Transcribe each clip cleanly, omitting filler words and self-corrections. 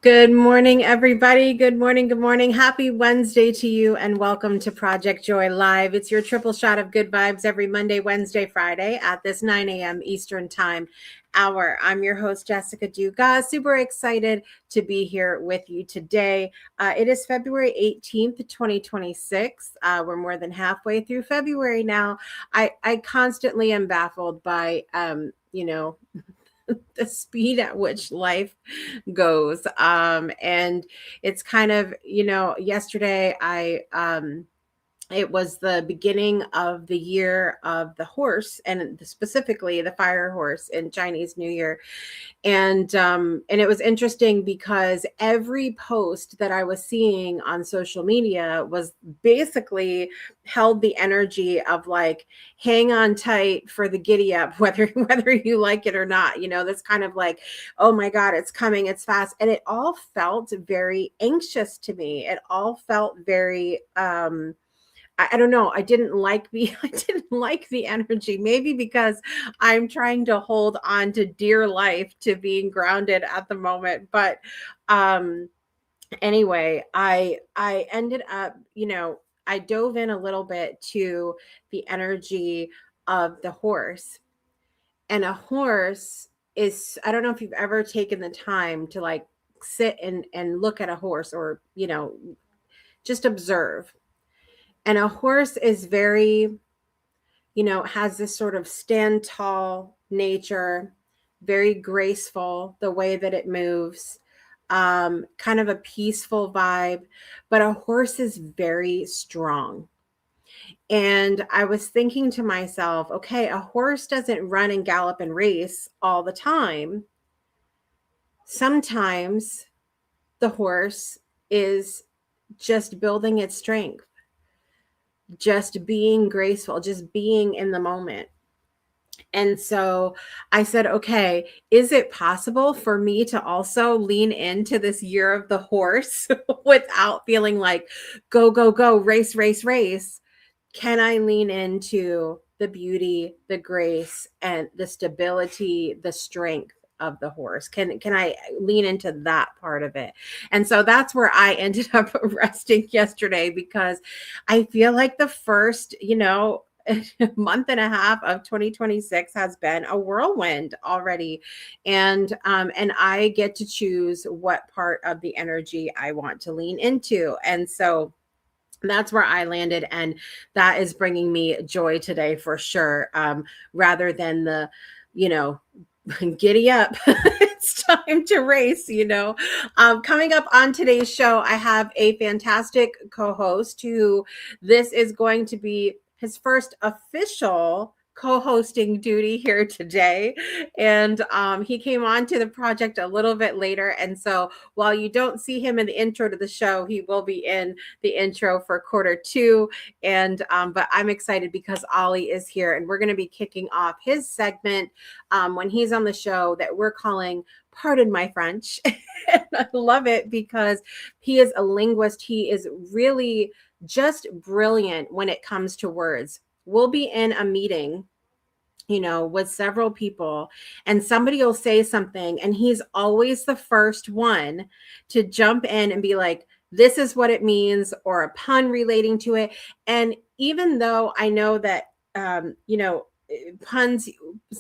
Good morning, everybody. Good morning. Good morning. Happy Wednesday to you, and welcome to Project Joy Live. It's your triple shot of good vibes every Monday, Wednesday, Friday at this 9 a.m. Eastern Time hour. I'm your host, Jessica Dugas. Super excited to be here with you today. It is February 18th, 2026. We're more than halfway through February now. I constantly am baffled by, the speed at which life goes. And it's kind of, yesterday it was the beginning of the year of the horse, and specifically the fire horse in Chinese New Year. And it was interesting because every post that I was seeing on social media was basically held the energy of like, hang on tight for the giddy up, whether you like it or not. That's kind of like, oh my God, it's coming, it's fast. And it all felt very anxious to me. It all felt very I don't know. I didn't like the I didn't like the energy. Maybe because I'm trying to hold on to dear life to being grounded at the moment. But um anyway, I ended up, I dove in a little bit to the energy of the horse. And a horse is, I don't know if you've ever taken the time to like sit and look at a horse, or, just observe. And a horse is very, has this sort of stand tall nature, very graceful, the way that it moves, kind of a peaceful vibe. But a horse is very strong. And I was thinking to myself, okay, a horse doesn't run and gallop and race all the time. Sometimes the horse is just building its strength, just being graceful, just being in the moment. And so I said, okay, is it possible for me to also lean into this year of the horse without feeling like go, go, go, race, race, race? Can I lean into the beauty, the grace, and the stability, the strength of the horse? Can I lean into that part of it? And so that's where I ended up resting yesterday, because I feel like the first, month and a half of 2026 has been a whirlwind already. And I get to choose what part of the energy I want to lean into. And so that's where I landed, and that is bringing me joy today for sure. Rather than the, you know, giddy up, it's time to race. Coming up on today's show, I have a fantastic co-host who this is going to be his first official co-hosting duty here today. And he came on to the project a little bit later, and so while you don't see him in the intro to the show, he will be in the intro for quarter two. And but I'm excited because Oli is here, and we're going to be kicking off his segment when he's on the show that we're calling Pardon My French. And I love it because he is a linguist. He is really just brilliant when it comes to words. We'll be in a meeting, with several people, and somebody will say something, and he's always the first one to jump in and be like, this is what it means, or a pun relating to it. And even though I know that, puns,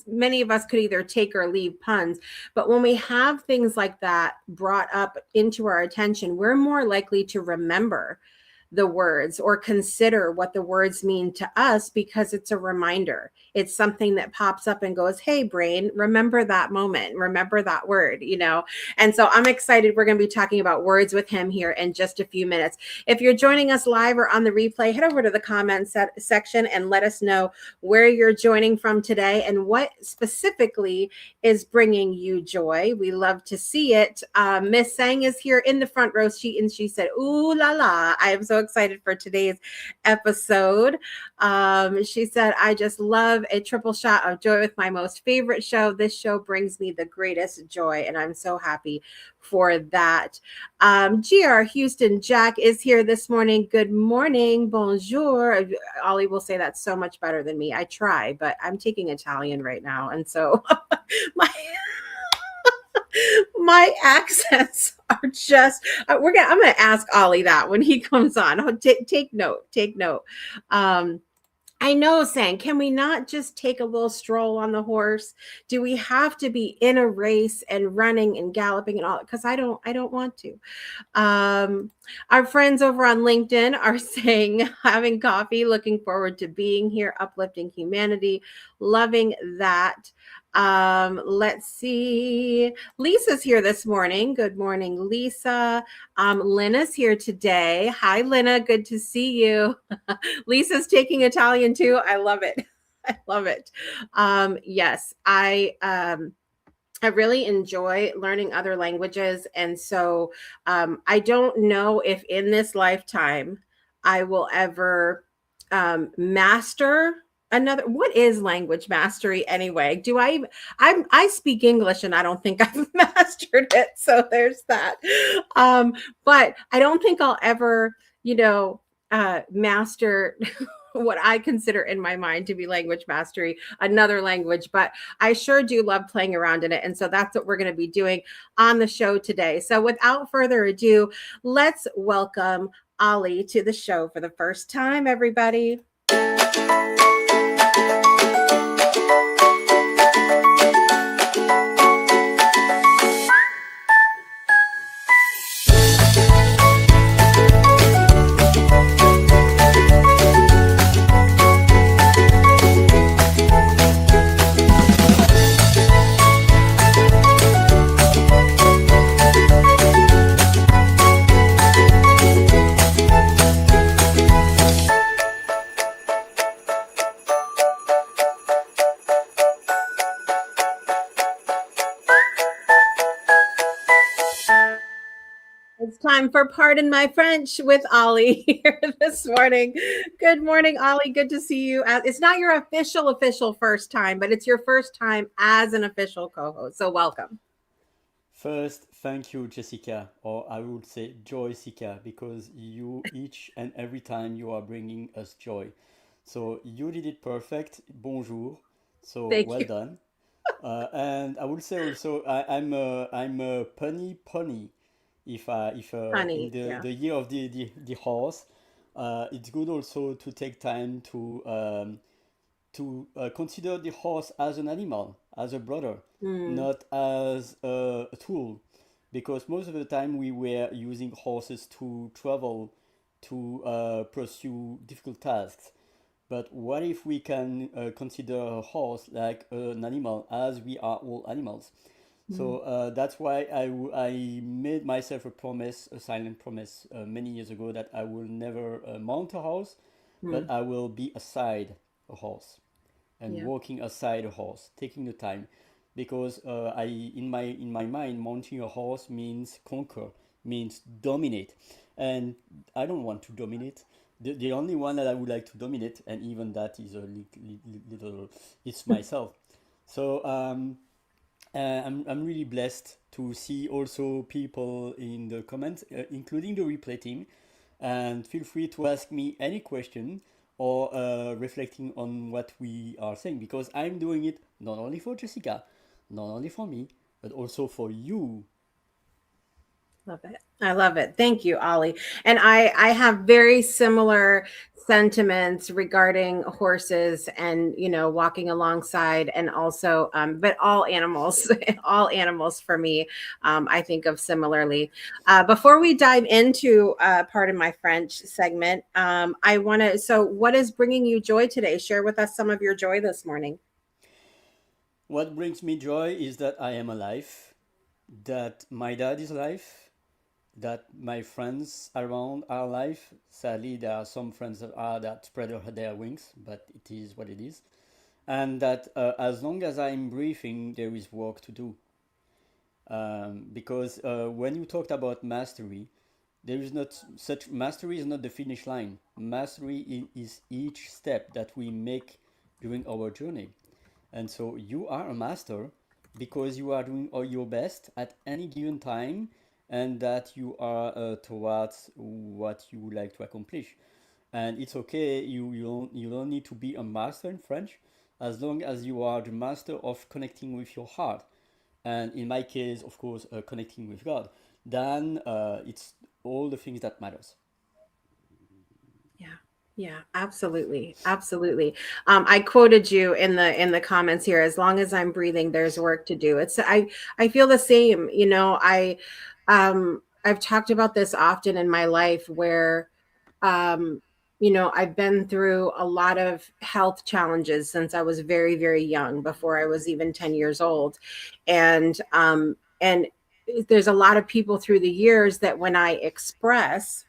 many of us could either take or leave puns, but when we have things like that brought up into our attention, we're more likely to remember the words or consider what the words mean to us, because it's a reminder. It's something that pops up and goes, hey, brain, remember that moment, remember that word, And so I'm excited. We're going to be talking about words with him here in just a few minutes. If you're joining us live or on the replay, head over to the comments section and let us know where you're joining from today and what specifically is bringing you joy. We love to see it. Miss Sang is here in the front row seat, and she said, ooh la la, I am so excited for today's episode. She said, I just love a triple shot of joy with my most favorite show. This show brings me the greatest joy, and I'm so happy for that. GR Houston Jack is here this morning. Good morning. Bonjour. Ollie will say that so much better than me. I try, but I'm taking Italian right now. And so my My accents are just I'm gonna ask Ollie that when he comes on. Oh, take note, take note. Um, I know, saying, can we not just take a little stroll on the horse? Do we have to be in a race and running and galloping and all? Because I don't want to. Um, our friends over on LinkedIn are saying, having coffee, looking forward to being here, uplifting humanity, loving that. Let's see. Lisa's here this morning. Good morning, Lisa. Lena's here today. Hi, Lena. Good to see you. Lisa's taking Italian too. I love it. I love it. Yes, I really enjoy learning other languages. And so I don't know if in this lifetime I will ever master another. What is language mastery anyway? I speak English and I don't think I've mastered it. So there's that. But I don't think I'll ever, master what I consider in my mind to be language mastery, another language. But I sure do love playing around in it. And so that's what we're going to be doing on the show today. So without further ado, let's welcome Oli to the show for the first time, everybody. It's time for Pardon My French with Ollie here this morning. Good morning, Ollie. Good to see you. It's not your official first time, but it's your first time as an official co-host. So welcome. First, thank you, Jessica, or I would say Joycica, because you each and every time you are bringing us joy. So you did it perfect. Bonjour. So Thank well you, done. And I would say also I'm a punny pony. If in honey. the Yeah. year of the horse, it's good also to take time to consider the horse as an animal, as a brother, Mm, not as a tool. Because most of the time we were using horses to travel, to pursue difficult tasks. But what if we can consider a horse like an animal, as we are all animals? mm, So that's why I made myself a promise, a silent promise, many years ago that I will never mount a horse, but mm. I will be aside a horse and Yeah. walking aside a horse, taking the time, because I in my mind mounting a horse means conquer, means dominate, and I don't want to dominate. The only one that I would like to dominate, and even that is a little, it's myself. So I'm really blessed to see also people in the comments, including the replay team. And feel free to ask me any question or reflecting on what we are saying, because I'm doing it not only for Jessica, not only for me, but also for you. Love it. I love it. Thank you, Ollie. And I have very similar sentiments regarding horses and walking alongside, and also but all animals, all animals for me, I think of similarly. Before we dive into Pardon My French segment, I want to, so what is bringing you joy today? Share with us some of your joy this morning. What brings me joy is that I am alive, that my dad is alive, that my friends around are alive. Sadly, there are some friends that spread their wings, but it is what it is. And that as long as I'm breathing, there is work to do. Because when you talked about mastery, there is not such mastery is not the finish line. Mastery is each step that we make during our journey. And so you are a master because you are doing all your best at any given time, and that you are towards what you would like to accomplish. And it's okay, you don't need to be a master in French, as long as you are the master of connecting with your heart. and in my case, of course, connecting with God, then it's all the things that matters. Yeah. Yeah, absolutely. Absolutely. I quoted you in the comments here. As long as I'm breathing, there's work to do. I feel the same. I've talked about this often in my life where um I've been through a lot of health challenges since I was very, very young, before I was even 10 years old. And there's a lot of people through the years that when I express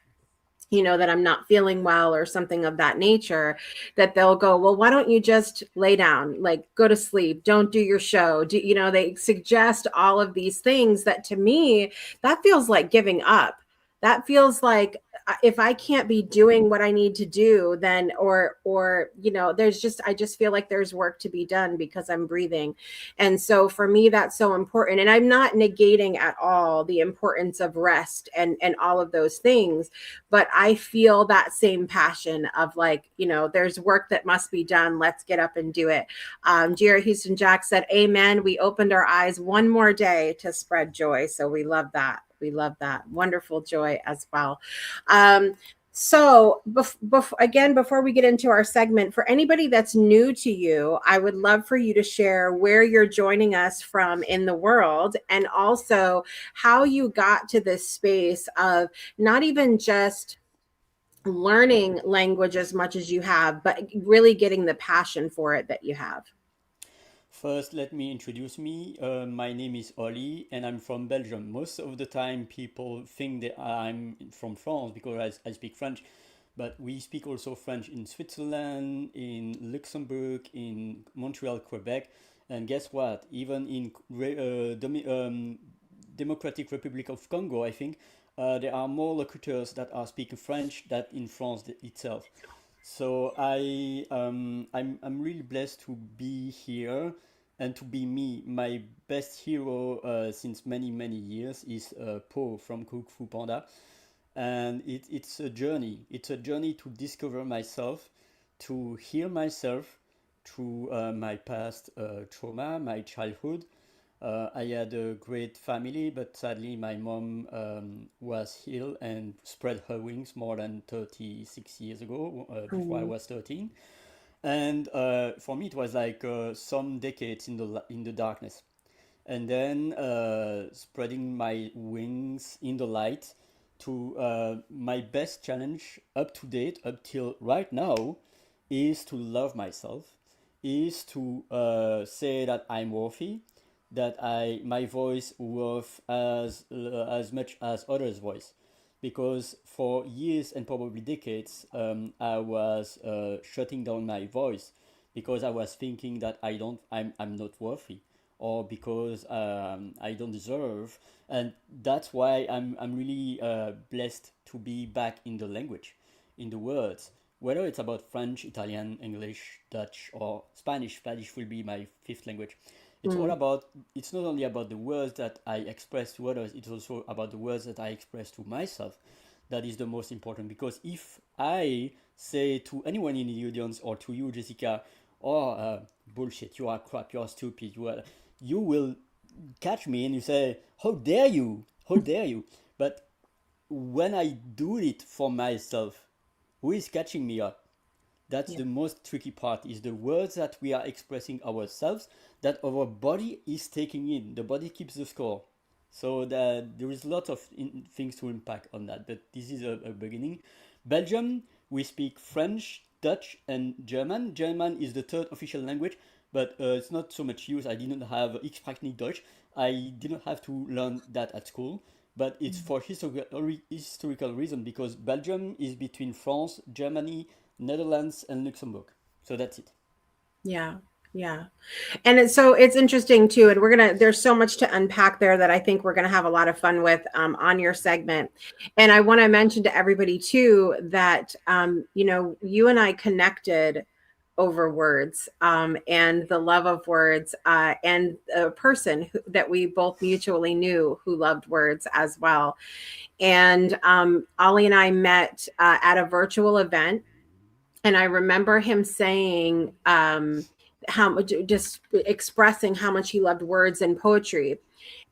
that I'm not feeling well or something of that nature, that they'll go, well, why don't you just lay down, like go to sleep, don't do your show. They suggest all of these things that, to me, that feels like giving up. That feels like, if I can't be doing what I need to do, then, I just feel like there's work to be done because I'm breathing. And so for me, that's so important. And I'm not negating at all the importance of rest and all of those things, but I feel that same passion of, like, there's work that must be done. Let's get up and do it. Jared Houston Jack said, Amen. We opened our eyes one more day to spread joy. So we love that. We love that. Wonderful joy as well. Um, again, before we get into our segment, for anybody that's new to you, I would love for you to share where you're joining us from in the world, and also how you got to this space of not even just learning language as much as you have, but really getting the passion for it that you have. First, let me introduce me. My name is Oli, and I'm from Belgium. Most of the time, people think that I'm from France because I speak French, but we speak also French in Switzerland, in Luxembourg, in Montreal, Quebec, and guess what? Even in Democratic Republic of Congo, I think there are more locutors that are speaking French than in France itself. So I'm really blessed to be here and to be me. My best hero since many years is Po from Kung Fu Panda, and it's a journey. It's a journey to discover myself, to heal myself through my past trauma, my childhood. I had a great family, but sadly, my mom was ill and spread her wings more than 36 years ago, before I Mm. was 13. And for me, it was like some decades in the darkness, and then spreading my wings in the light to my best challenge up to date, up till right now, is to love myself, is to say that I'm worthy, that my voice worth as much as others' voice, because for years and probably decades, I was shutting down my voice because I was thinking that I'm not worthy, or because I don't deserve, and that's why I'm really blessed to be back in the language, in the words. Whether it's about French, Italian, English, Dutch, or Spanish. Spanish will be my fifth language. It's all Mm. about. It's not only about the words that I express to others. It's also about the words that I express to myself. That is the most important, because if I say to anyone in the audience or to you, Jessica, oh, bullshit, you are crap, you are stupid, you will catch me and you say, how dare you? How dare you? But when I do it for myself, who is catching me up? That's Yeah. the most tricky part, is the words that we are expressing ourselves, that our body is taking in. The body keeps the score. So that there is lots of things to impact on that, but this is a beginning. Belgium, we speak French, Dutch, and German. German is the third official language, but it's not so much used. I didn't have Ich sprach nicht Deutsch. I didn't have to learn that at school, but it's for historical reason, because Belgium is between France, Germany, Netherlands, and Luxembourg. So that's it. Yeah. Yeah. And it's interesting too. And there's so much to unpack there that I think we're gonna have a lot of fun with on your segment. And I want to mention to everybody too that you and I connected over words, and the love of words, and a person that we both mutually knew who loved words as well. And Ollie and I met at a virtual event, and I remember him saying, how much, just expressing how much he loved words and poetry.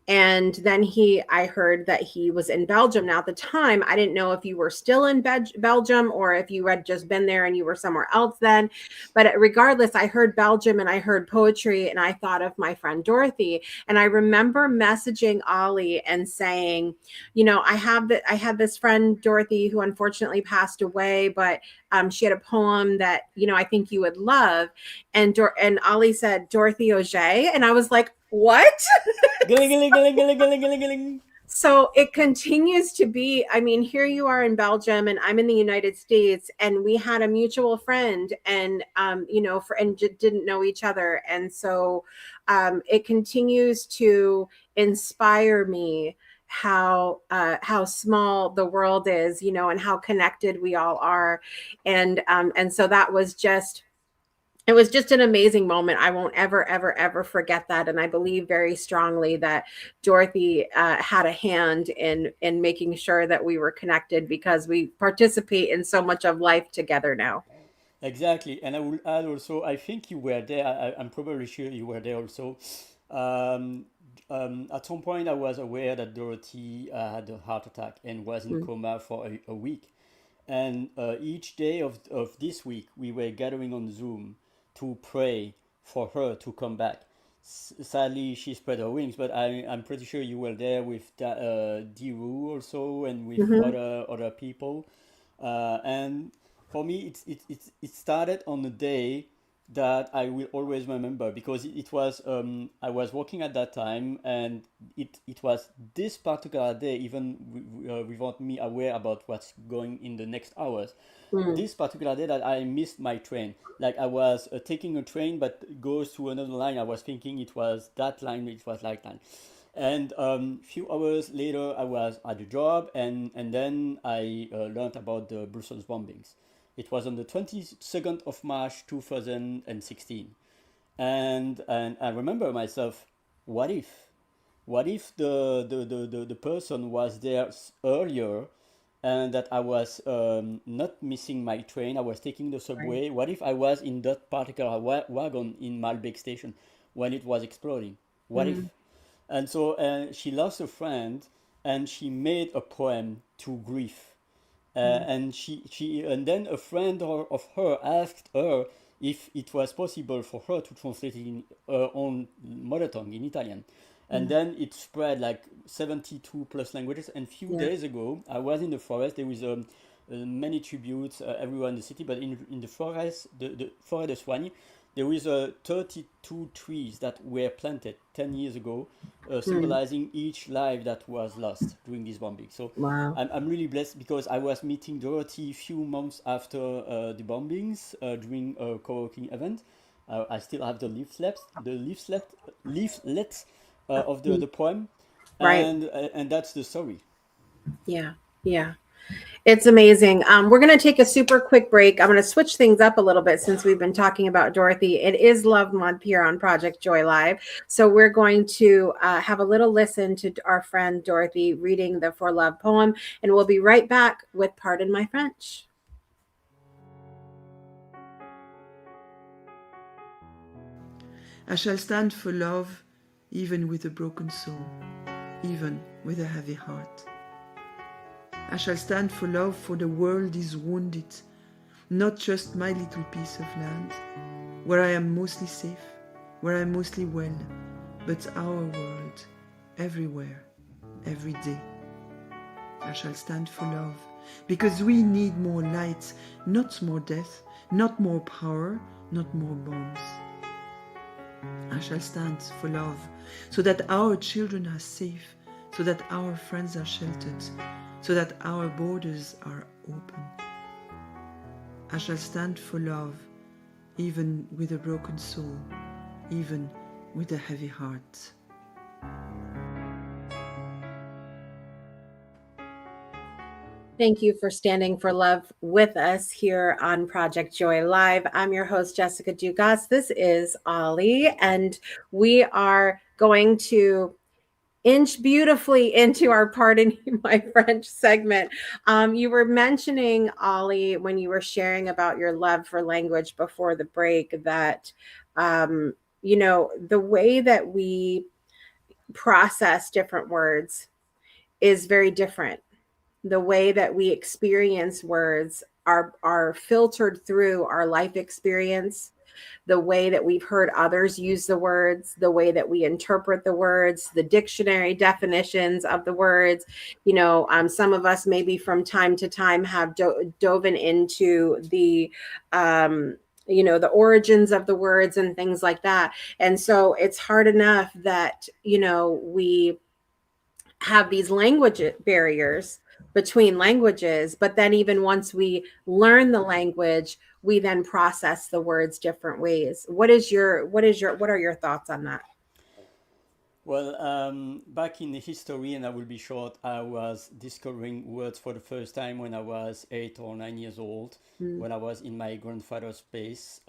And then I heard that he was in Belgium. Now, at the time, I didn't know if you were still in Belgium or if you had just been there and you were somewhere else then. But regardless, I heard Belgium and I heard poetry, and I thought of my friend Dorothy. And I remember messaging Ollie and saying, I had this friend Dorothy who unfortunately passed away, but she had a poem that I think you would love. And Ollie said Dorothy Auger, and I was like, what? Gilling, gilling, gilling, gilling, gilling, gilling, gilling. So it continues to be, I mean, here you are in Belgium and I'm in the United States, and we had a mutual friend, and didn't know each other. And so it continues to inspire me how small the world is, and how connected we all are. And so that was just, it was just an amazing moment. I won't ever, ever, ever forget that. And I believe very strongly that Dorothy had a hand in making sure that we were connected, because we participate in so much of life together now. Exactly, and I will add also, I think you were there. I'm probably sure you were there also. Um, at some point, I was aware that Dorothy had a heart attack and was in Mm, coma for a week. And each day of this week, we were gathering on Zoom to pray for her to come back. Sadly, she spread her wings, but I'm pretty sure you were there with Diru also and with mhm, other people. And for me, it started on a day that I will always remember because it was I was working at that time, and it was this particular day, even without me aware about what's going in the next hours. mm, This particular day that I missed my train, like I was taking a train but it goes to another line. I was thinking it was that line, it was that line. And few hours later, I was at the job, and then I learned about the Brussels bombings. It was on the 22nd of March 2016. And I remember myself, what if? What if the person was there earlier, and that I was not missing my train, I was taking the right. subway? What if I was in that particular wagon in Malbec station when it was exploding? What Mm, if? And so she lost a friend, and she made a poem to grief. mm, And then a friend of her asked her if it was possible for her to translate it in her own mother tongue, in Italian. And mm, then it spread like 72 plus languages. And few yeah. days ago, I was in the forest. There was many tributes everywhere in the city, but in the forest, the Forêt de Soigne, there is 32 trees that were planted 10 years ago, Mm, symbolizing each life that was lost during this bombing. So wow. I'm really blessed because I was meeting Dorothy a few months after the bombings during a co-working event. I still have the leaflets of the Mm, poem, right. and that's the story. Yeah. Yeah. It's amazing. We're going to take a super quick break. I'm going to switch things up a little bit since we've been talking about Dorothy. It is Love Month here on Project Joy Live. So we're going to have a little listen to our friend Dorothy reading the For Love poem, and we'll be right back with Pardon My French. I shall stand for love, even with a broken soul, even with a heavy heart. I shall stand for love, for the world is wounded, not just my little piece of land, where I am mostly safe, where I am mostly well, but our world, everywhere, every day. I shall stand for love, because we need more light, not more death, not more power, not more bombs. I shall stand for love, so that our children are safe, so that our friends are sheltered, so that our borders are open. I shall stand for love, even with a broken soul, even with a heavy heart. Thank you for standing for love with us here on Project Joy Live. I'm your host, Jessica Dugas. This is Ollie, and we are going to inch beautifully into our Pardon My French segment. You were mentioning, Ollie, when you were sharing about your love for language before the break, that um, the way that we process different words is very different. The way that we experience words are filtered through our life experience, the way that we've heard others use the words, the way that we interpret the words, the dictionary definitions of the words. Some of us maybe from time to time have dove into the origins of the words and things like that. And so it's hard enough that we have these language barriers between languages, but then even once we learn the language, we then process the words different ways. What are your thoughts on that? Well, back in the history, and I will be short, I was discovering words for the first time when I was 8 or 9 years old, Mm. when I was in my grandfather's place,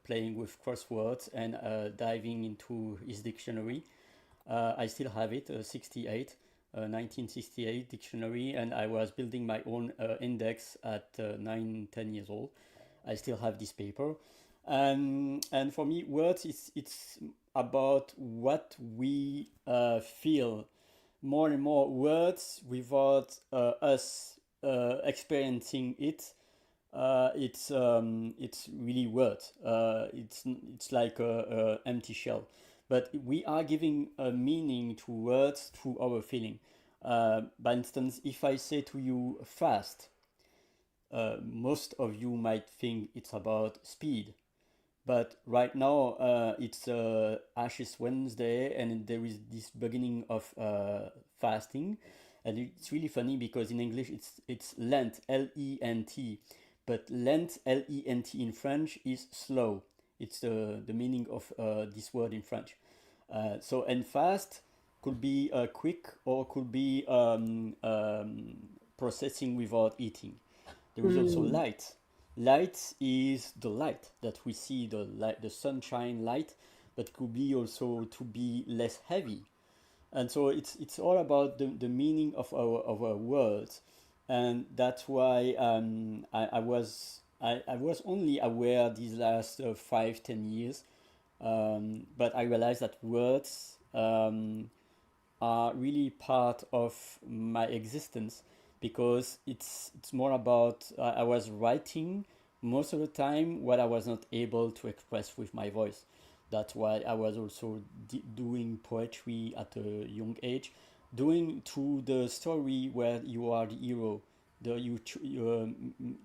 playing with crosswords and diving into his dictionary. I still have it, 1968 dictionary, and I was building my own index at 9, 10 years old. I still have this paper. And for me, words, it's about what we feel. More and more words without us experiencing it. It's really words. It's like a empty shell, but we are giving a meaning to words through our feeling. By instance, if I say to you fast, most of you might think it's about speed. But right now, it's Ashes Wednesday, and there is this beginning of fasting, and it's really funny because in English it's Lent, Lent, but Lent, Lent in French is slow. It's the meaning of this word in French. And fast could be quick or could be processing without eating. There is also Mm. light. Light is the light that we see, the light, the sunshine light, but could be also to be less heavy. And so it's all about the meaning of our words, and that's why I was only aware these last 5, 10 years, but I realized that words are really part of my existence because it's more about I was writing most of the time what I was not able to express with my voice. That's why I was also doing poetry at a young age, doing to the story where you are the hero, you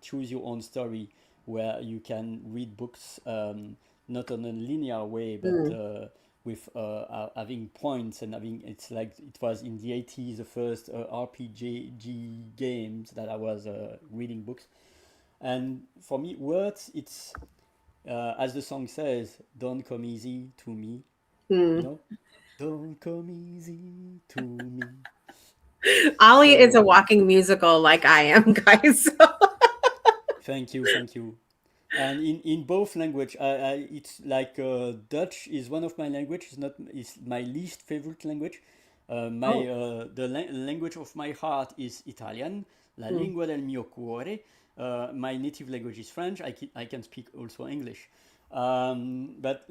choose your own story, where you can read books not on a linear way, but Mm. with having points and having it's like it was in the 80s the first RPG games that I was reading books. And for me, words, it's as the song says, "Don't come easy to me," you Mm. know, "Don't come easy to me." Ollie is a So walking musical like I am, guys. thank you, thank you. And in both language, it's like Dutch is one of my language. It's not is my least favorite language. My Oh. language of my heart is Italian, la Mm. lingua del mio cuore. My native language is French. I can speak also English, but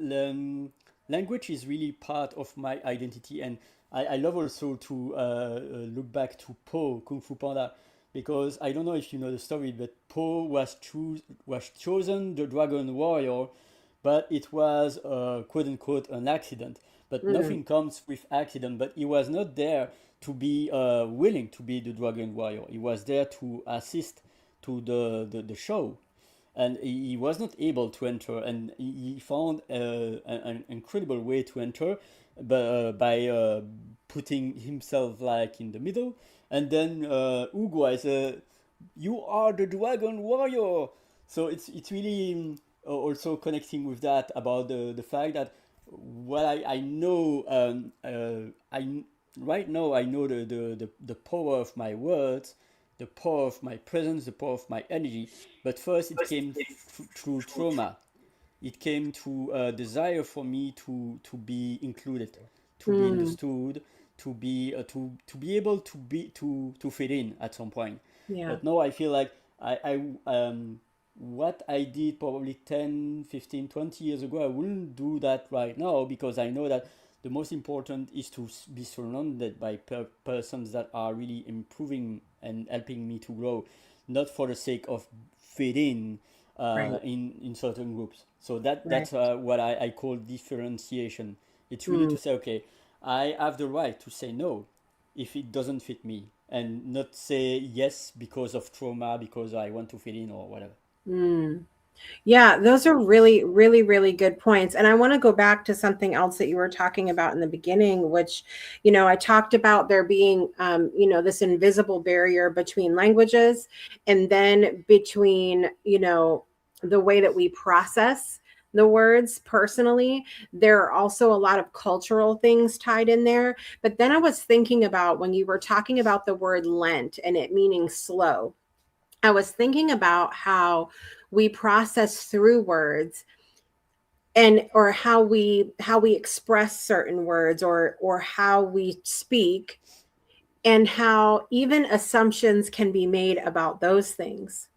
language is really part of my identity, and I love also to look back to Po Kung Fu Panda because I don't know if you know the story, but Po was chosen the Dragon Warrior, but it was quote unquote an accident. But Mm. nothing comes with accident. But he was not there to be willing to be the Dragon Warrior. He was there to assist to the show, and he was not able to enter, and he found an incredible way to enter by putting himself like in the middle, and then Ugo is you are the Dragon Warrior. So it's really also connecting with that about the fact that what I know I right now I know the power of my words, the power of my presence, the power of my energy. But first, it came through trauma. It came to a desire for me to be included, to be Mm. understood, to be able to fit in at some point. Yeah. But now I feel like I what I did probably 10, 15, 20 years ago, I wouldn't do that right now, because I know that the most important is to be surrounded by persons that are really improving and helping me to grow, not for the sake of fit Right. in certain groups. So that Right. that's what I call differentiation. It's really Mm. to say, okay, I have the right to say no if it doesn't fit me, and not say yes because of trauma, because I want to fit in or whatever. Mm. Yeah, those are really, really, really good points. And I want to go back to something else that you were talking about in the beginning, which, I talked about there being, this invisible barrier between languages and then between, the way that we process the words personally. There are also a lot of cultural things tied in there. But then I was thinking about when you were talking about the word Lent and it meaning slow. I was thinking about how we process through words and or how we express certain words or how we speak and how even assumptions can be made about those things.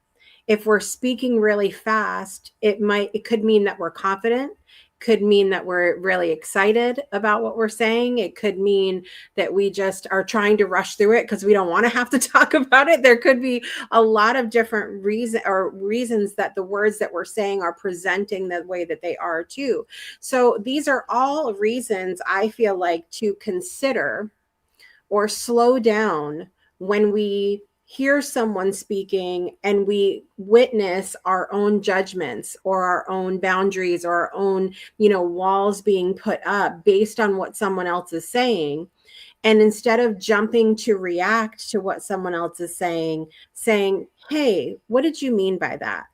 If we're speaking really fast, it could mean that we're confident, could mean that we're really excited about what we're saying. It could mean that we just are trying to rush through it because we don't want to have to talk about it. There could be a lot of different reasons that the words that we're saying are presenting the way that they are too. So these are all reasons I feel like to consider or slow down when we hear someone speaking and we witness our own judgments or our own boundaries or our own, walls being put up based on what someone else is saying. And instead of jumping to react to what someone else is saying, hey, what did you mean by that?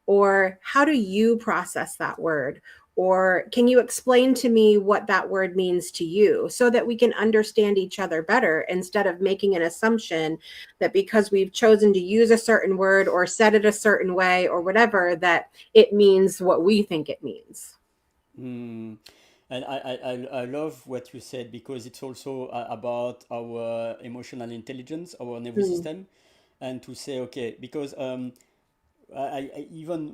Or how do you process that word? Or can you explain to me what that word means to you so that we can understand each other better instead of making an assumption that because we've chosen to use a certain word or said it a certain way or whatever, that it means what we think it means. Mm. And I love what you said, because it's also about our emotional intelligence, our nervous Mm, system, and to say, okay, because even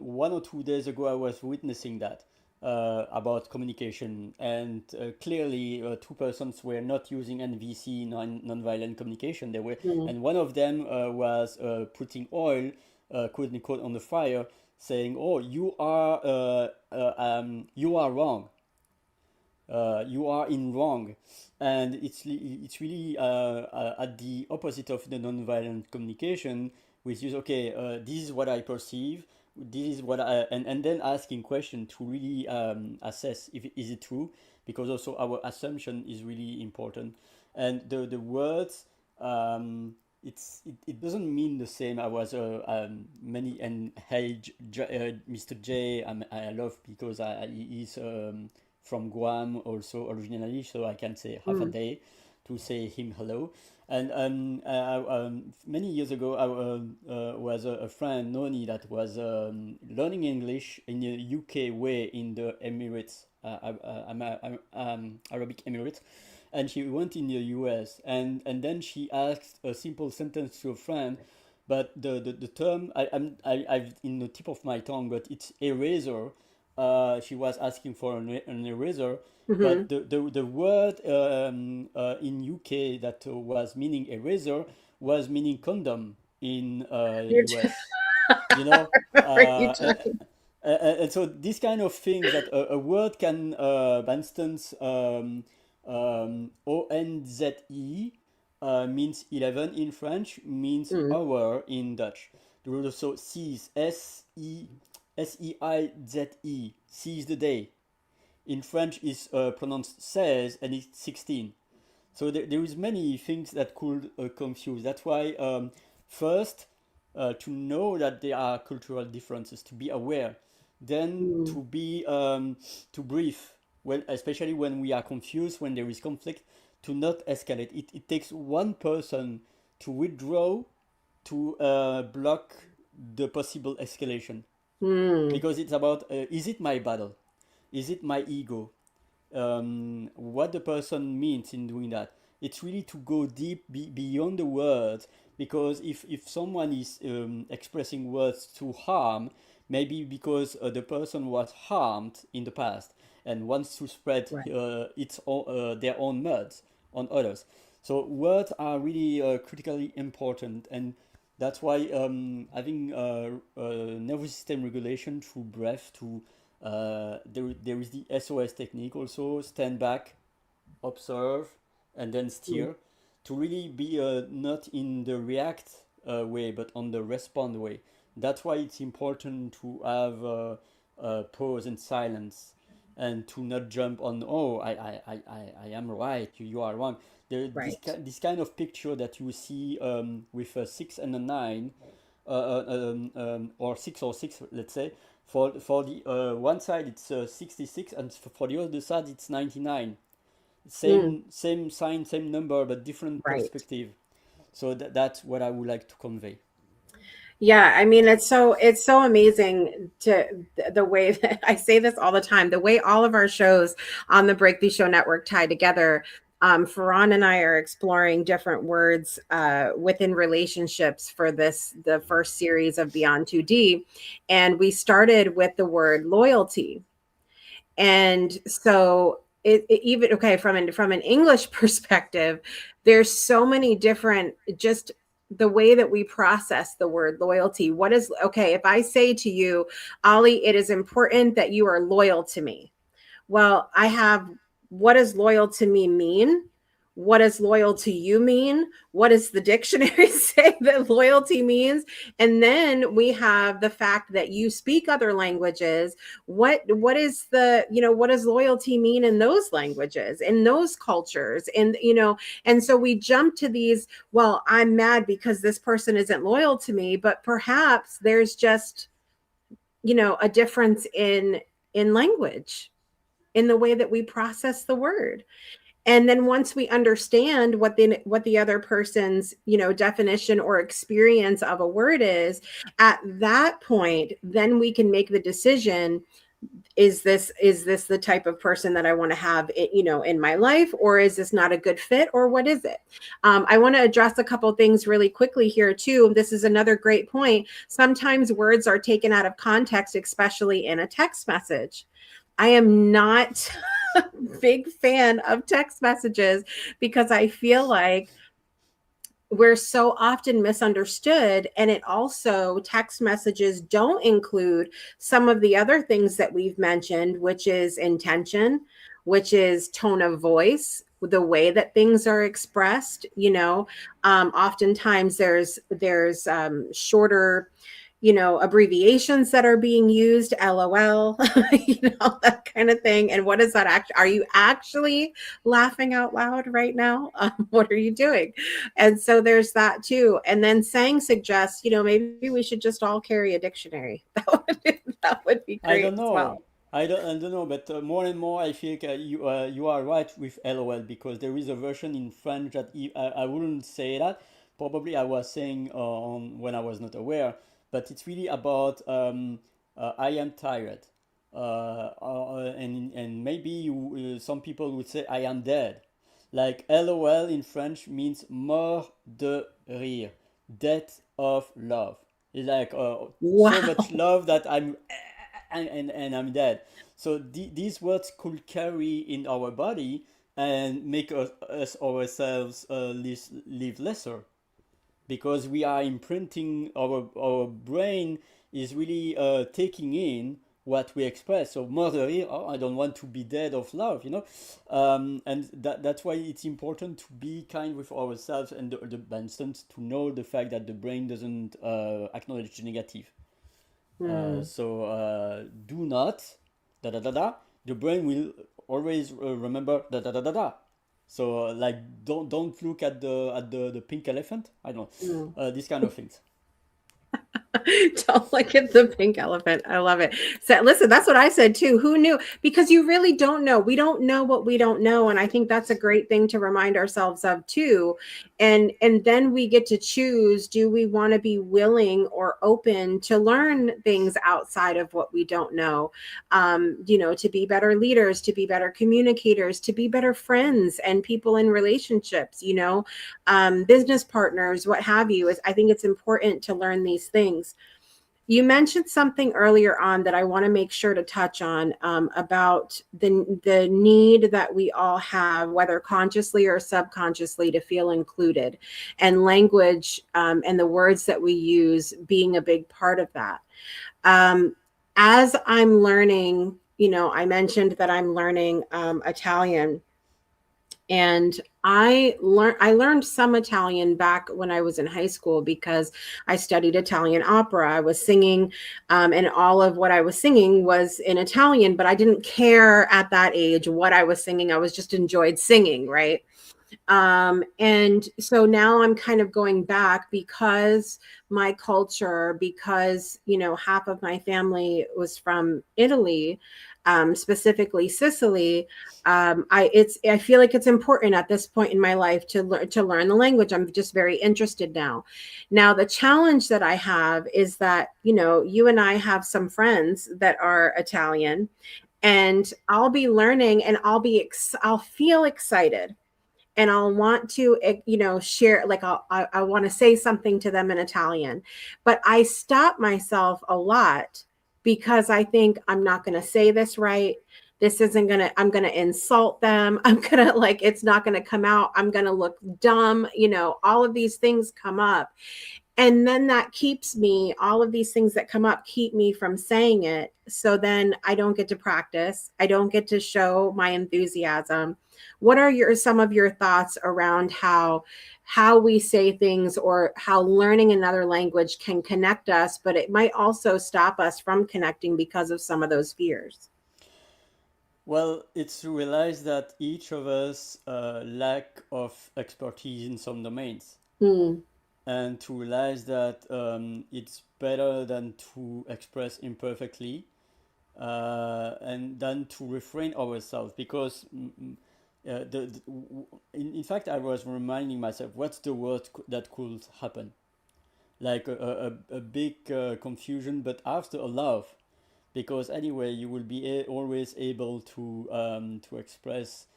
1 or 2 days ago, I was witnessing that about communication, and clearly, two persons were not using NVC, non-violent communication. They were, mm, and one of them was putting oil, quote unquote, on the fire, saying, "Oh, you are wrong. You are in wrong." And it's really at the opposite of the non-violent communication, which is, okay, this is what I perceive, this is what I, and then asking question to really assess if is it true, because also our assumption is really important. And the words, it doesn't mean the same. I was many, and hey, Mr. J, I love, because he's from Guam also originally, so I can say half a mm, day to say him hello. And many years ago, I was a friend, Noni, that was learning English in the UK way, in the Emirates, Arabic Emirates. And she went in the US, and then she asked a simple sentence to a friend, but the term, I've in the tip of my tongue, but it's eraser. She was asking for an eraser, but mhm. the word in UK that was meaning eraser was meaning condom in You're US. You know, are you uh, and, joking? and so these kind of things, that a word can, for instance, ONZE means 11 in French, means Mm, hour in Dutch. There is also seize, Seize, seize the day. In French is pronounced 16, and it's 16. So there is many things that could confuse. That's why, first, to know that there are cultural differences, to be aware, then mm, to breathe, when, especially when we are confused, when there is conflict, to not escalate. It takes one person to withdraw, to block the possible escalation, mm, because it's about, is it my battle, is it my ego, what the person means in doing that. It's really to go deep, beyond the words, because if someone is expressing words to harm, maybe because the person was harmed in the past and wants to spread Right. their own words on others. So words are really critically important, and that's why having nervous system regulation through breath, to there is the SOS technique also: stand back, observe, and then Mm. steer, to really be not in the react way, but on the respond way. That's why it's important to have pause and silence, and to not jump on, oh, I am right, you are wrong. Right. This kind of picture that you see with a 6 and a 9, or 6 or 6, let's say. For the one side it's 66, and for the other side it's 99. Mm. Same sign, same number, but different Right. perspective. So that's what I would like to convey. Yeah, I mean it's so amazing to the way that I say this all the time, the way all of our shows on the Break the Show Network tie together. Ferran and I are exploring different words within relationships for the first series of Beyond 2D, and we started with the word loyalty. And so even okay, from an English perspective, there's so many different, just the way that we process the word loyalty. What is, okay, if I say to you, Oli, it is important that you are loyal to me. Well, I have, what does loyal to me mean? What does loyal to you mean? What does the dictionary say that loyalty means? And then we have the fact that you speak other languages. What is the, what does loyalty mean in those languages, in those cultures? And so we jump to these, well, I'm mad because this person isn't loyal to me, but perhaps there's just, a difference in language, in the way that we process the word. And then once we understand what the other person's, definition or experience of a word is, at that point, then we can make the decision, is this the type of person that I want to have, in my life, or is this not a good fit, or what is it? I want to address a couple things really quickly here too. This is another great point. Sometimes words are taken out of context, especially in a text message. I am not a big fan of text messages because I feel like we're so often misunderstood. And it also, text messages don't include some of the other things that we've mentioned, which is intention, which is tone of voice, the way that things are expressed. Oftentimes there's shorter, abbreviations that are being used, LOL, that kind of thing. And what is that actually? Are you actually laughing out loud right now? What are you doing? And so there's that too. And then saying suggests, maybe we should just all carry a dictionary. That would be I great don't as know. well. I don't know, but more and more I think you are right with LOL, because there is a version in French that I wouldn't say that. Probably I was saying when I was not aware, but it's really about I am tired, and maybe some people would say I am dead. Like LOL in French means mort de rire, death of love. It's like so much Wow. love that and I'm dead. So these words could carry in our body and make us ourselves live lesser, because we are imprinting, our brain is really taking in what we express. So murder, oh, I don't want to be dead of love, and that's why it's important to be kind with ourselves, and the instance, to know the fact that the brain doesn't acknowledge the negative. Hmm. Do not da da da da. The brain will always remember da da da da da. So like don't look at the pink elephant. I don't Hmm. know, these kind of things. Don't look at the pink elephant. I love it. So listen, that's what I said too. Who knew? Because you really don't know. We don't know what we don't know. And I think that's a great thing to remind ourselves of too. And then we get to choose, do we want to be willing or open to learn things outside of what we don't know? To be better leaders, to be better communicators, to be better friends and people in relationships, business partners, what have you. Is, I think it's important to learn these things. You mentioned something earlier on that I want to make sure to touch on, about the need that we all have, whether consciously or subconsciously, to feel included, and language, and the words that we use being a big part of that. Um, as I'm learning, I mentioned that I'm learning Italian, and I learned some Italian back when I was in high school because I studied Italian opera. I was singing, and all of what I was singing was in Italian, but I didn't care at that age what I was singing. I was just enjoyed singing, right? And so now I'm kind of going back because my culture, because half of my family was from Italy, specifically Sicily. I feel like it's important at this point in my life to learn the language. I'm just very interested now. Now the challenge that I have is that you and I have some friends that are Italian, and I'll be learning, and I'll feel excited, and I'll want to, share, like I want to say something to them in Italian, but I stop myself a lot because I think I'm not going to say this right. This isn't going to, I'm going to insult them. I'm going to, like, it's not going to come out. I'm going to look dumb. All of these things come up. And then that keeps me, all of these things that come up keep me from saying it. So then I don't get to practice. I don't get to show my enthusiasm. What are some of your thoughts around how we say things, or how learning another language can connect us, but it might also stop us from connecting because of some of those fears? Well, it's to realize that each of us lack of expertise in some domains, Hmm. and to realize that it's better than to express imperfectly, and than to refrain ourselves, because in fact, I was reminding myself, what's the worst that could happen? Like a big confusion, but after a love, because anyway you will be always able to express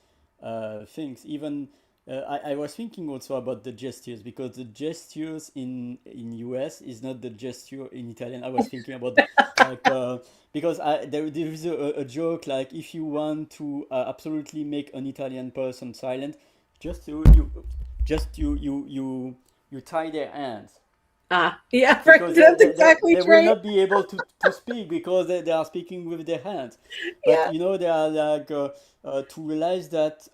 things. Even I was thinking also about the gestures, because the gestures in US is not the gesture in Italian. I was thinking about, like, because there is a joke, like, if you want to absolutely make an Italian person silent, just you tie their hands, Yeah, right. because That's exactly they will right. not be able to speak, because they are speaking with their hands. But Yeah. they are like, to realize that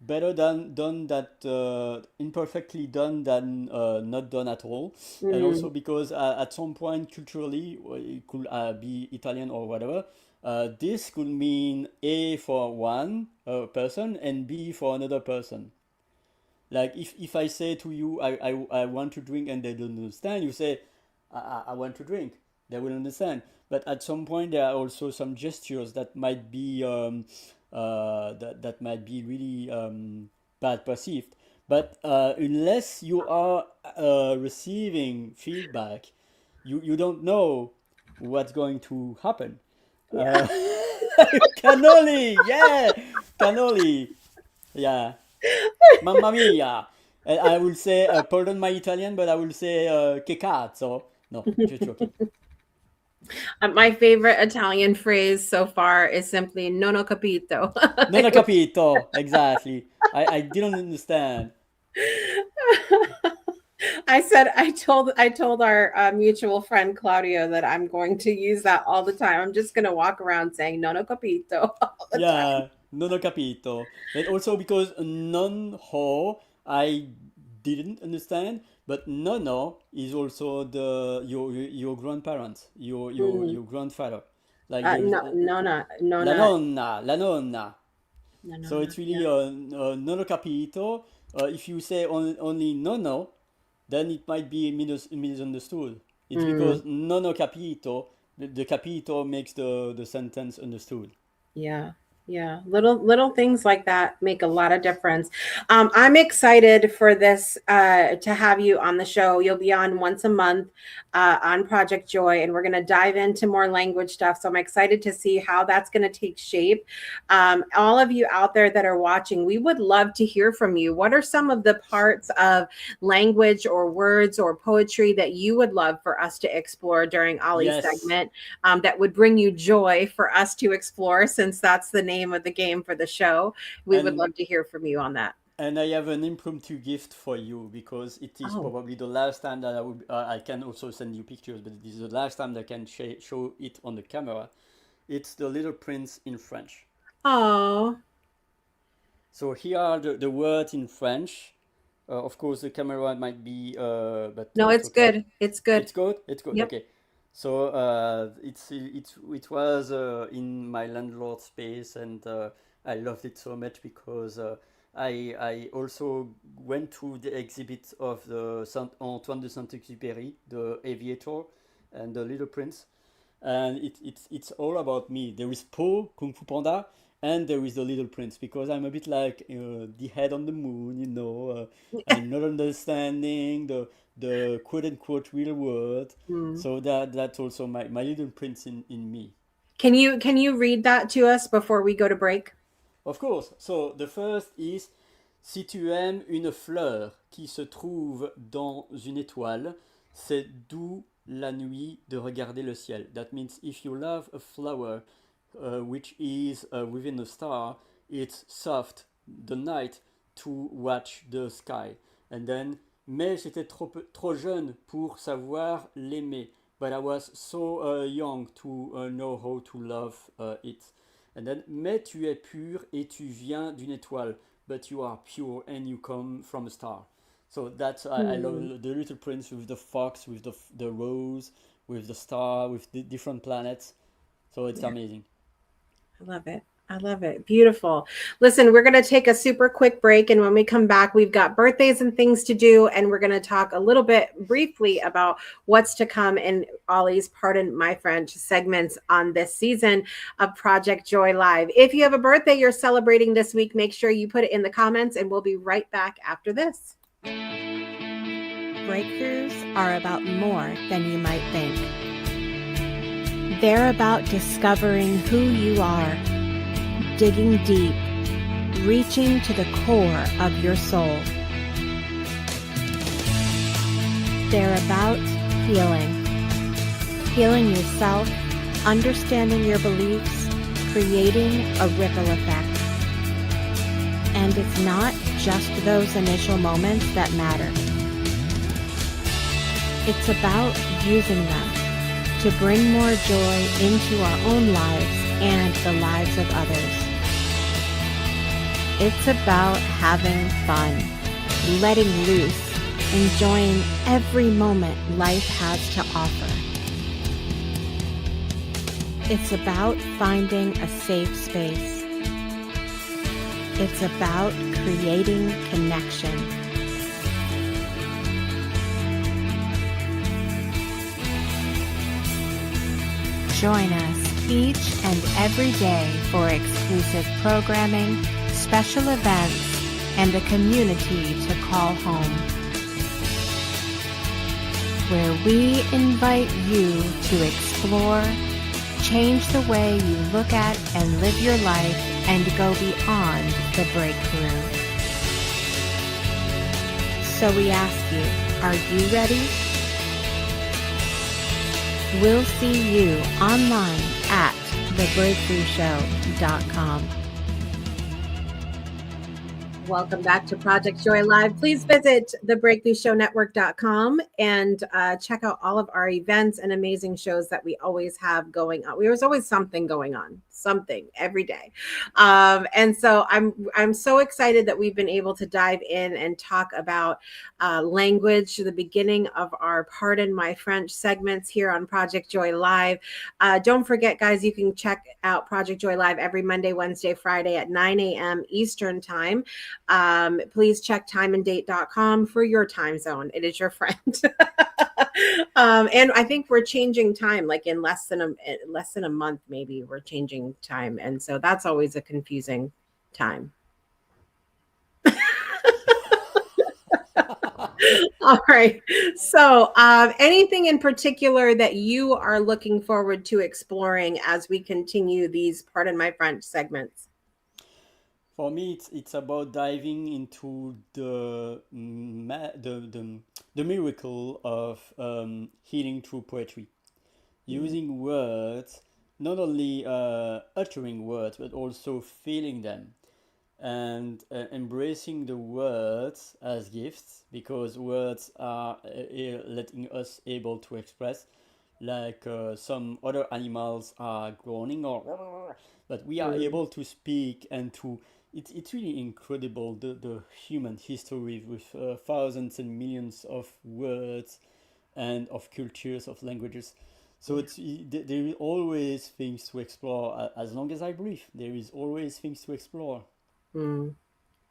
better than done, that imperfectly done, than not done at all. And also Mm, because at some point culturally, it could be Italian or whatever. This could mean A for one person and B for another person. Like, if I say to you, I want to drink, and they don't understand, you say, I want to drink. They will understand. But at some point, there are also some gestures that might be that might be really bad perceived. But unless you are receiving feedback, you don't know what's going to happen. yeah. Uh, cannoli, yeah, cannoli, yeah. Mamma mia! I will say, pardon my Italian, but I will say, che cazzo. No, just joking. My favorite Italian phrase so far is simply "non ho capito." Non ho capito. Exactly. I didn't understand. I told our mutual friend Claudio that I'm going to use that all the time. I'm just going to walk around saying "non ho capito" all the time. Yeah, non ho capito. And also because non ho, I didn't understand, but nono is also your grandparents, Mm. your grandfather. Like, there is No, nona, la nona, nonna, la nonna. no, no, So no. it's really Yeah, non ho capito. If you say only no no, then it might be misunderstood. It's mm, because non ho capito, the capito makes the sentence understood. yeah, yeah. Little things like that make a lot of difference. I'm excited for this to have you on the show. You'll be on once a month. on Project Joy, and we're going to dive into more language stuff. So I'm excited to see how that's going to take shape. All of you out there that are watching, we would love to hear from you. What are some of the parts of language or words or poetry that you would love for us to explore during Oli's Yes, segment, that would bring you joy for us to explore, since that's the name of the game for the show? We would and love to hear from you on that. and I have an impromptu gift for you because it is Oh, probably the last time that I can also send you pictures, but it is the last time that I can show it on the camera. It's the Little Prince in French. oh, So here are the words in French. Of course, the camera might be, but no, it's it's okay. good. It's good. It's good. It's good. Yep. Okay. So it was in my landlord space, and I loved it so much because I also went to the exhibit of the Saint Antoine de Saint-Exupéry, the Aviator, and the Little Prince, and it's all about me. There is Po, Kung Fu Panda, and there is the Little Prince because I'm a bit like the head on the moon, I'm not understanding the quote unquote real world. Hmm. So that's also my Little Prince in me. Can you read that to us before we go to break? Of course. So the first is si tu aimes une fleur qui se trouve dans une étoile, c'est doux la nuit de regarder le ciel. That means if you love a flower which is within a star, it's soft the night to watch the sky. And then mais j'étais trop jeune pour savoir l'aimer, but I was so young to know how to love it. And then, mais tu es pur et tu viens d'une étoile, but you are pure and you come from a star. So that's I Hmm. love the Little Prince with the fox, with the rose, with the star, with the different planets. So it's Yeah. amazing. I love it. I love it. Beautiful. Listen, we're going to take a super quick break. And when we come back, we've got birthdays and things to do. And we're going to talk a little bit briefly about what's to come in Ollie's Pardon My French segments on this season of Project Joy Live. If you have a birthday you're celebrating this week, make sure you put it in the comments, and we'll be right back after this. Breakthroughs are about more than you might think. They're about discovering who you are, digging deep, reaching to the core of your soul. They're about healing yourself, understanding your beliefs, creating a ripple effect. And it's not just those initial moments that matter. It's about using them to bring more joy into our own lives and the lives of others. It's about having fun, letting loose, enjoying every moment life has to offer. It's about finding a safe space. It's about creating connection. Join us each and every day for exclusive programming, special events, and a community to call home, where we invite you to explore, change the way you look at and live your life, and go beyond the breakthrough. So we ask you, are you ready? We'll see you online at thebreakthroughshow.com. Welcome back to Project Joy Live. Please visit thebreakthroughshownetwork.com and check out all of our events and amazing shows that we always have going on. There's always something going on, something every day. And so I'm so excited that we've been able to dive in and talk about language, the beginning of our Pardon My French segments here on Project Joy Live. Don't forget, guys, you can check out Project Joy Live every Monday, Wednesday, Friday at 9 a.m. Eastern Time. Please check timeanddate.com for your time zone. It is your friend. And I think we're changing time, like in less than a month, maybe we're changing time. And so that's always a confusing time. All right. So, anything in particular that you are looking forward to exploring as we continue these Pardon My French segments? For me, it's about diving into the miracle of healing through poetry, Mm, using words, not only uttering words, but also feeling them, and embracing the words as gifts, because words are letting us able to express, like some other animals are groaning or but we are mm, able to speak and to it's really incredible, the human history with thousands and millions of words and of cultures, of languages. So yeah. there is always things to explore. As long as I breathe, there is always things to explore. Mm.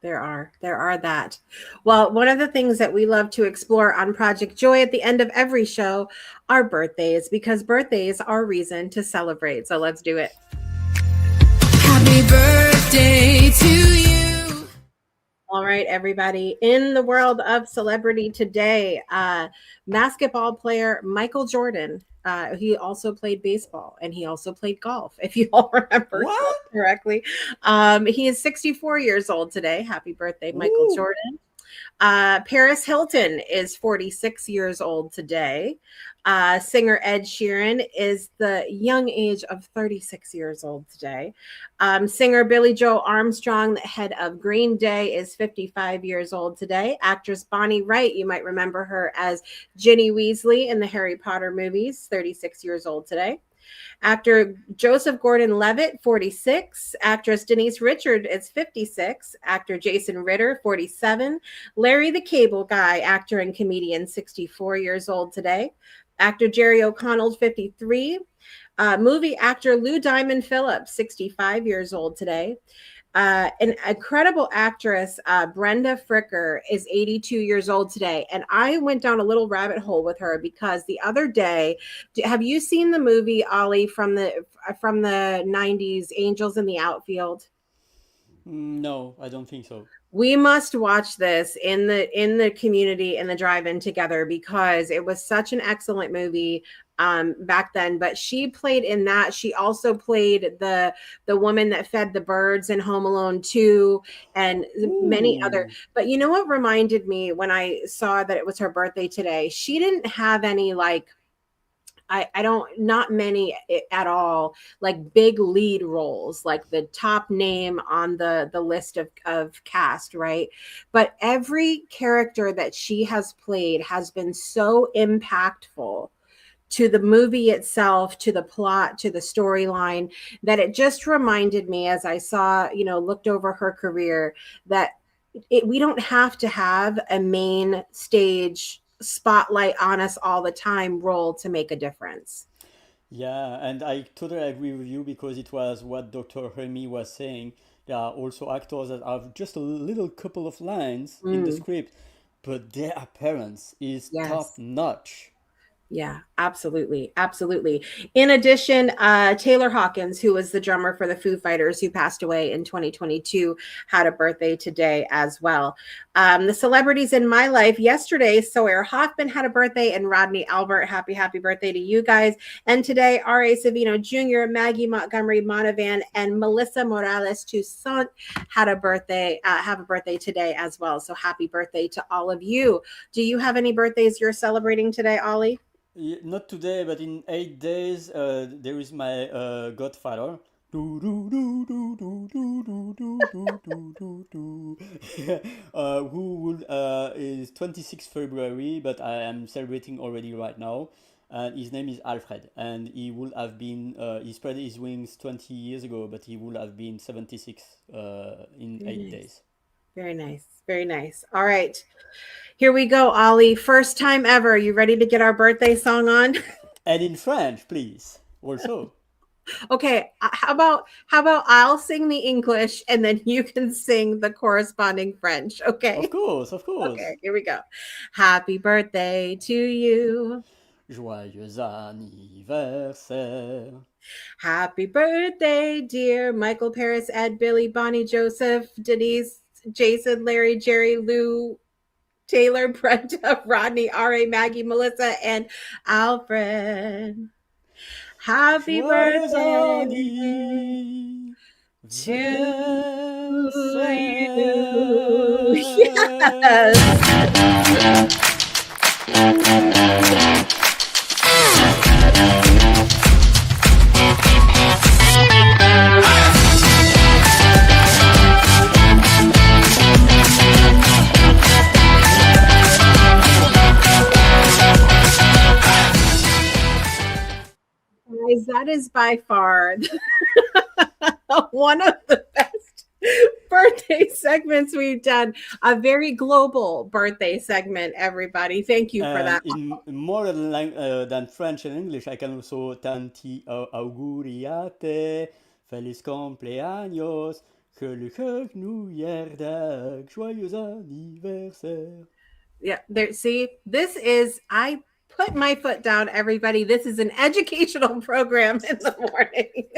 There are that. Well, one of the things that we love to explore on Project Joy at the end of every show are birthdays, because birthdays are reason to celebrate. So let's do it. Happy birthday to you. All right, everybody. In the world of celebrity today, basketball player Michael Jordan. He also played baseball and he also played golf, if you all remember What? correctly. He is 64 years old today. Happy birthday, Michael Ooh. Jordan. Paris Hilton is 46 years old today. Singer Ed Sheeran is the young age of 36 years old today. Singer Billy Joe Armstrong, the head of Green Day, is 55 years old today. Actress Bonnie Wright, you might remember her as Ginny Weasley in the Harry Potter movies, 36 years old today. Actor Joseph Gordon Levitt, 46. Actress Denise Richard is 56. Actor Jason Ritter, 47. Larry the Cable Guy, actor and comedian, 64 years old today. Actor Jerry O'Connell, 53. Movie actor Lou Diamond Phillips, 65 years old today. An incredible actress, Brenda Fricker, is 82 years old today. And I went down a little rabbit hole with her because the other day, have you seen the movie Ollie from the 90s, Angels in the Outfield? No, I don't think so. We must watch this in the community in the drive-in together, because it was such an excellent movie back then. But she played in that. She also played the woman that fed the birds in Home Alone 2, and many other. Ooh. But you know what reminded me when I saw that it was her birthday today? She didn't have any, like, I don't, not many at all, like big lead roles, like the top name on the list of cast, right? But every character that she has played has been so impactful to the movie itself, to the plot, to the storyline, that it just reminded me, as I saw, looked over her career, that we don't have to have a main stage spotlight on us all the time role to make a difference. Yeah, and I totally agree with you, because it was what Dr. Remy was saying. There are also actors that have just a little couple of lines in the Mm, script, but their appearance is top yes. notch. Yeah, absolutely. Absolutely. In addition, Taylor Hawkins, who was the drummer for the Foo Fighters, who passed away in 2022, had a birthday today as well. The celebrities in my life yesterday, Sawyer Hoffman had a birthday, and Rodney Albert. Happy, happy birthday to you guys. And today, R.A. Savino Jr., Maggie Montgomery Monavan, and Melissa Morales Toussaint had a birthday, have a birthday today as well. So happy birthday to all of you. Do you have any birthdays you're celebrating today, Ollie? Not today, but in 8 days, there is my godfather. Do, do, do, do, do, do, do, do, do, do, do, do. Who will is 26th February, but I am celebrating already right now. And his name is Alfred, and he would have been he spread his wings 20 years ago, but he would have been 76 in Very eight nice. days. Very nice. Very nice. All right. Here we go, Ollie. First time ever. You ready to get our birthday song on? And in French, please, also. Okay. How about I'll sing the English and then you can sing the corresponding French. Of Okay. course, of course. Okay, here we go. Happy birthday to you. Joyeux anniversaire. Happy birthday, dear Michael, Paris, Ed, Billy, Bonnie, Joseph, Denise, Jason, Larry, Jerry, Lou. Taylor, Brenda, Rodney, R.A., Maggie, Melissa, and Alfred. Happy Joyeux birthday to you. Yes. anniversaire. Guys, that is by far one of the best birthday segments we've done. A very global birthday segment, everybody. Thank you for And that. in more than French and English, I can also tanti auguriate, feliz cumpleaños, gelukkig nieuwjaardag, joyeux anniversaire. Yeah, there. See, this is, I put my foot down, everybody. This is an educational program in the morning.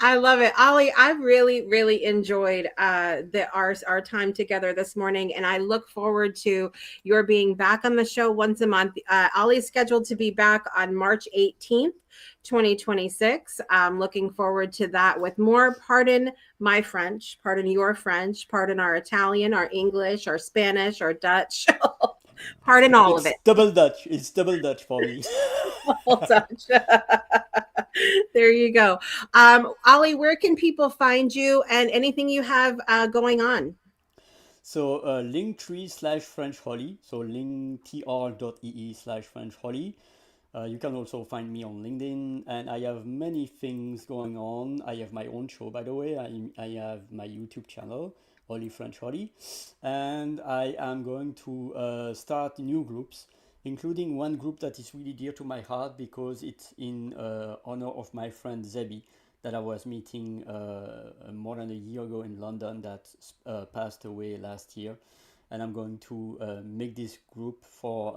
I love it, Oli. I've really enjoyed our time together this morning, and I look forward to your being back on the show once a month. Oli's scheduled to be back on March 18th, 2026. I'm looking forward to that with more. Pardon my French, pardon your French, pardon our Italian, our English, our Spanish, our Dutch. Pardon all of It's it. double Dutch. It's double Dutch for me. All Dutch. There you go. Oli, where can people find you and anything you have going on? So linktree/French Holly. So linktr.ee/French Holly. You can also find me on LinkedIn, and I have many things going on. I have my own show, by the way. I have my YouTube channel, Oli French Holly, and I am going to start new groups, including one group that is really dear to my heart because it's in honor of my friend Zebi that I was meeting more than a year ago in London that passed away last year. And I'm going to make this group for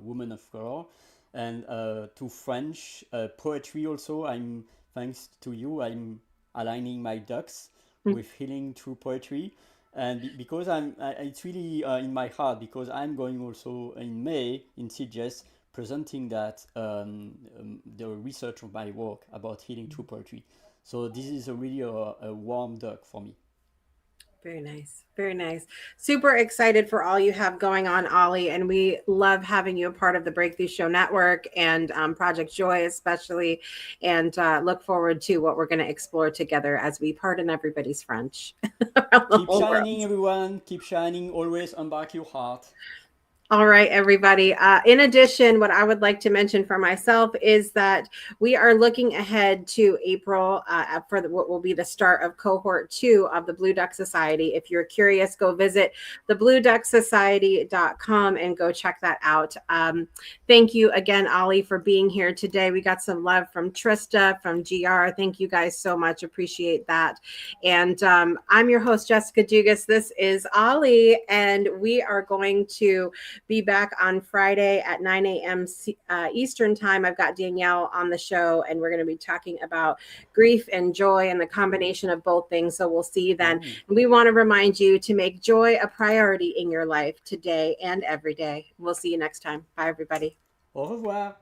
women of color and to French poetry also. I'm thanks to you. I'm aligning my ducks with healing through poetry, and because it's really in my heart because I'm going also in May in CGS presenting that the research of my work about healing through poetry. So this is a really a warm duck for me. Very nice. Very nice. Super excited for all you have going on, Oli. And we love having you a part of the Breakthrough Show Network and Project Joy, especially. And look forward to what we're going to explore together as we pardon everybody's French around the Keep whole shining, world. everyone. Keep shining. Always unbark your heart. All right, everybody. In addition, what I would like to mention for myself is that we are looking ahead to April for what will be the start of cohort 2 of the Blue Duck Society. If you're curious, go visit theblueducksociety.com and go check that out. Thank you again, Oli, for being here today. We got some love from Trista, from GR. Thank you guys so much. Appreciate that. And I'm your host, Jessica Dugas. This is Oli, and we are going to be back on Friday at 9 a.m. Eastern time. I've got Danielle on the show, and we're going to be talking about grief and joy and the combination of both things. So we'll see you then. And we want to remind you to make joy a priority in your life today and every day. We'll see you next time. Bye, everybody. Au revoir.